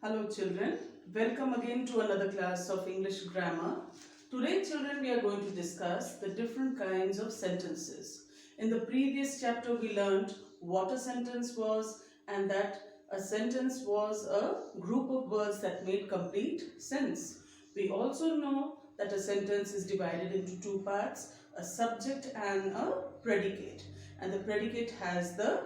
Hello children, welcome again to another class of English grammar. Today children we are going to discuss the different kinds of sentences. In the previous chapter we learned what a sentence was and that a sentence was a group of words that made complete sense. We also know that a sentence is divided into two parts, a subject and a predicate, and the predicate has the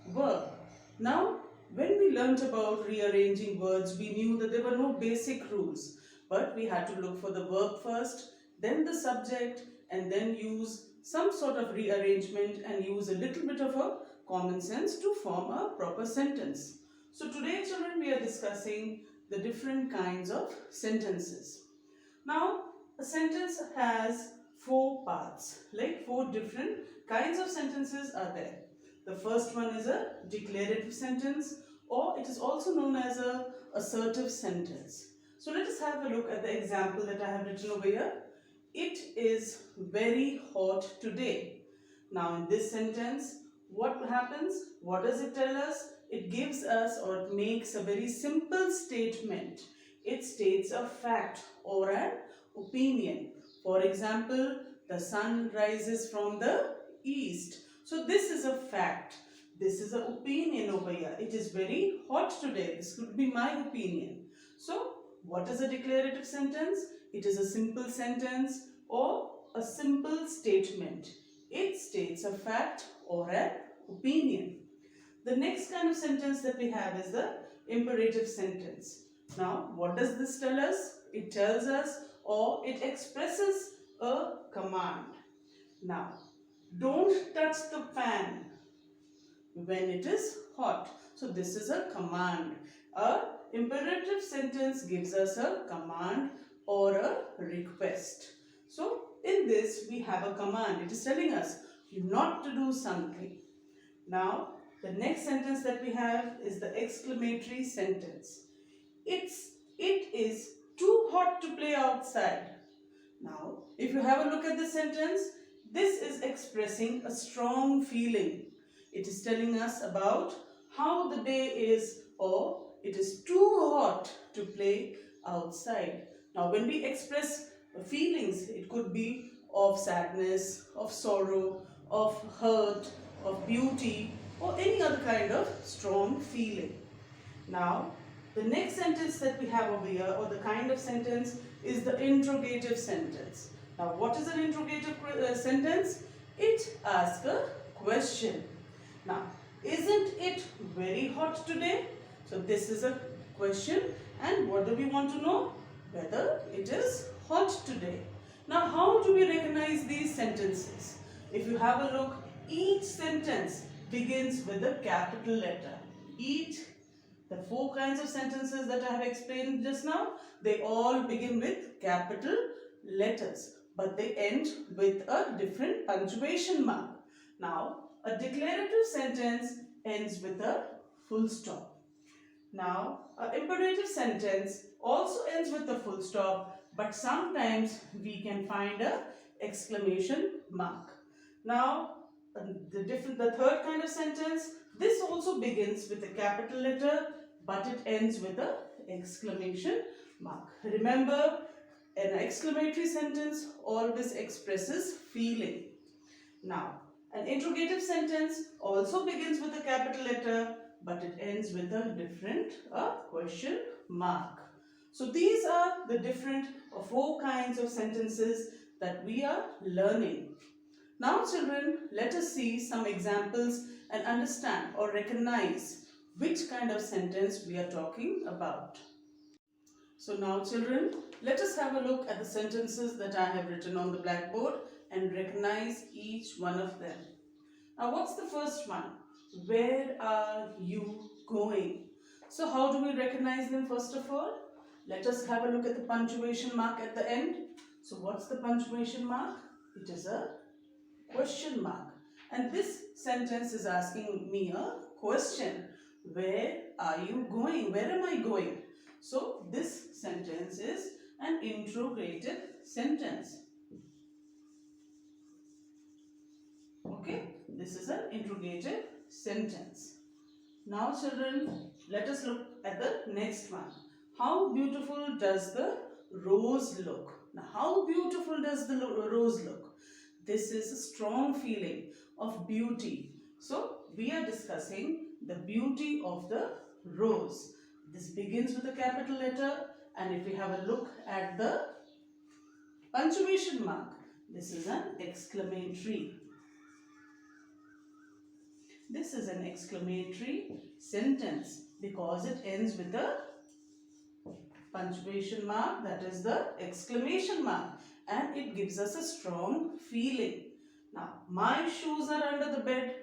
verb. Now when we learnt about rearranging words, we knew that there were no basic rules, but we had to look for the verb first, then the subject, and then use some sort of rearrangement and use a little bit of a common sense to form a proper sentence. So today children we are discussing the different kinds of sentences. Now a sentence has four parts, like four different kinds of sentences are there. The first one is a declarative sentence, or it is also known as a assertive sentence. So let us have a look at the example that I have written over here. It is very hot today. Now in this sentence, what happens? What does it tell us? It gives us or it makes a very simple statement. It states a fact or an opinion. For example, the sun rises from the east. So this is a fact. This is an opinion over here. It is very hot today. This could be my opinion. So what is a declarative sentence? It is a simple sentence or a simple statement. It states a fact or an opinion. The next kind of sentence that we have is the imperative sentence. Now what does this tell us? It tells us or it expresses a command. Now don't touch the fan when it is hot. So this is a command. A imperative sentence gives us a command or a request. So in this we have a command. It is telling us not to do something. Now the next sentence that we have is the exclamatory sentence. It is too hot to play outside. Now if you have a look at the sentence, this is expressing a strong feeling. It is telling us about how the day is, or it is too hot to play outside. Now when we express feelings, it could be of sadness, of sorrow, of hurt, of beauty, or any other kind of strong feeling. Now the next sentence that we have over here, or the kind of sentence, is the interrogative sentence. Now what is an interrogative sentence? It asks a question. Now isn't it very hot today? So this is a question, and what do we want to know? Whether it is hot today. Now how do we recognize these sentences? If you have a look, each sentence begins with a capital letter. The four kinds of sentences that I have explained just now, they all begin with capital letters, but they end with a different punctuation mark. Now, a declarative sentence ends with a full stop. Now, an imperative sentence also ends with a full stop, but sometimes we can find an exclamation mark. Now, the third kind of sentence, this also begins with a capital letter, but it ends with an exclamation mark. Remember, an exclamatory sentence always expresses feeling. Now, an interrogative sentence also begins with a capital letter, but it ends with a different question mark. So these are the different four kinds of sentences that we are learning. Now children, let us see some examples and understand or recognize which kind of sentence we are talking about. So now children, let us have a look at the sentences that I have written on the blackboard and recognize each one of them. Now what's the first one? Where are you going? So how do we recognize them first of all? Let us have a look at the punctuation mark at the end. So what's the punctuation mark? It is a question mark. And this sentence is asking me a question. Where are you going? Where am I going? So this sentence is an interrogative sentence. Okay, this is an interrogative sentence. Now children, let us look at the next one. How beautiful does the rose look? Now, how beautiful does the rose look? This is a strong feeling of beauty. So, we are discussing the beauty of the rose. This begins with a capital letter, and if we have a look at the punctuation mark, this is an exclamatory. This is an exclamatory sentence because it ends with a punctuation mark, that is the exclamation mark, and it gives us a strong feeling. Now, my shoes are under the bed.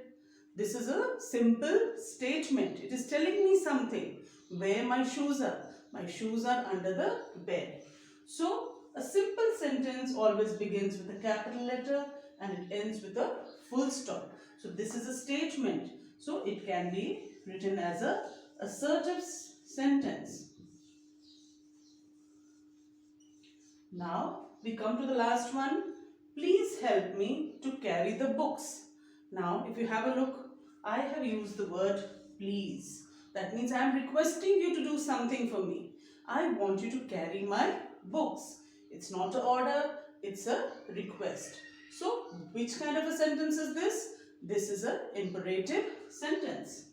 This is a simple statement. It is telling me something. Where my shoes are. My shoes are under the bed. So, a simple sentence always begins with a capital letter and it ends with a full stop. So, this is a statement. So, it can be written as a assertive sentence. Now, we come to the last one. Please help me to carry the books. Now, if you have a look, I have used the word please. That means I am requesting you to do something for me. I want you to carry my books. It's not an order, it's a request. So, which kind of a sentence is this? This is an imperative sentence.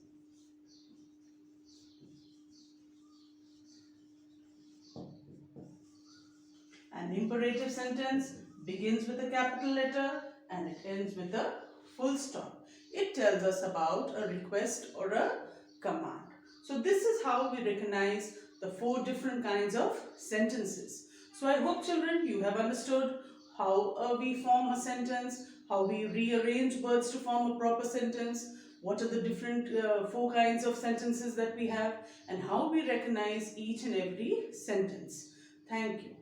An imperative sentence begins with a capital letter and it ends with a full stop. It tells us about a request or a command. So this is how we recognize the 4 different kinds of sentences. So I hope children you have understood how we form a sentence, how we rearrange words to form a proper sentence, what are the different 4 kinds of sentences that we have, and how we recognize each and every sentence. Thank you.